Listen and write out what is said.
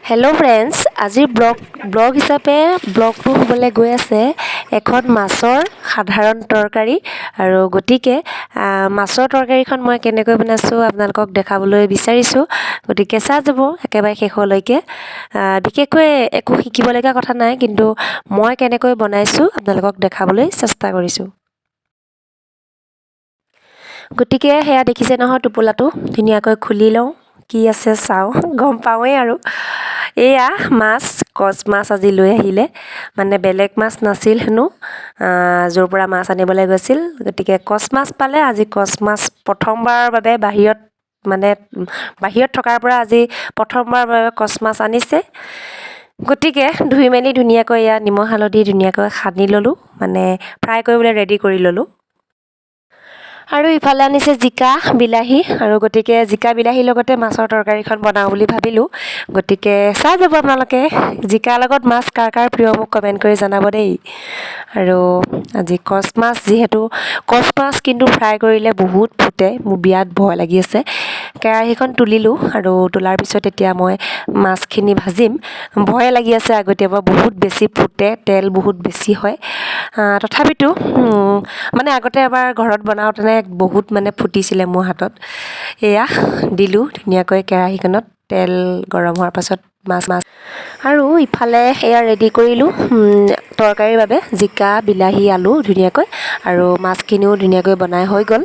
Hello' friends, আজিৰ blog হিচাপে ব্লগটো হ'বলৈ গৈ আছে এখন মাছৰ সাধাৰণ তৰকাৰী। আৰু গতিকে মাছৰ তৰকাৰীখন মই কেনেকৈ বনাইছোঁ আপোনালোকক দেখাবলৈ বিচাৰিছোঁ। গতিকে চাই যাব একেবাৰে শেষলৈকে। বিশেষকৈ একো শিকিবলগীয়া কথা নাই, কিন্তু মই কেনেকৈ বনাইছোঁ আপোনালোকক দেখাবলৈ চেষ্টা কৰিছোঁ। গতিকে সেয়া দেখিছে নহয়, টোপোলাটো ধুনীয়াকৈ খুলি লওঁ, কি আছে চাওঁ, গম পাওঁৱেই আৰু। এয়া মাছ, কচ মাছ আজি লৈ আহিলে, মানে বেলেগ মাছ নাছিল হেনো, য'ৰ পৰা মাছ আনিবলৈ গৈছিল। গতিকে কচ মাছ পালে। আজি কচ মাছ প্ৰথমবাৰৰ বাবে বাহিৰত থকাৰ পৰা আজি প্ৰথমবাৰৰ বাবে কচ মাছ আনিছে। গতিকে ধুই মেলি ধুনীয়াকৈ এয়া নিমখ হালধি ধুনীয়াকৈ সানি ল'লোঁ, মানে ফ্ৰাই কৰিবলৈ ৰেডি কৰি ল'লোঁ। আৰু ইফালে আনিছে জিকা বিলাহী, আৰু গতিকে জিকা বিলাহীৰ লগতে মাছৰ তৰকাৰীখন বনাওঁ বুলি ভাবিলোঁ। গতিকে চাই যাব আপোনালোকে। জিকাৰ লগত মাছ কাৰ কাৰ প্ৰিয় মোক কমেণ্ট কৰি জনাব দেই। আৰু আজি কচ মাছ, যিহেতু কচ মাছ কিন্তু ফ্ৰাই কৰিলে বহুত ফুটে, মোৰ বিৰাট ভয় লাগি আছে। কেৰাহীখন তুলিলোঁ, আৰু তোলাৰ পিছত এতিয়া মই মাছখিনি ভাজিম। ভয় লাগি আছে আগতীয়াৰ পৰা, বহুত বেছি ফুটে, তেল বহুত বেছি হয়। তথাপিতো মানে আগতে এবাৰ ঘৰত বনাওঁতেনে বহুত ফুটিছিলে মোৰ হাতত। এয়া দিলোঁ ধুনীয়াকৈ কেৰাহীখনত, তেল গৰম হোৱাৰ পাছত মাছ আৰু ইফালে এয়া ৰেডি কৰিলোঁ তৰকাৰীৰ বাবে জিকা বিলাহী আলু ধুনীয়াকৈ, আৰু মাছখিনিও ধুনীয়াকৈ বনাই হৈ গ'ল।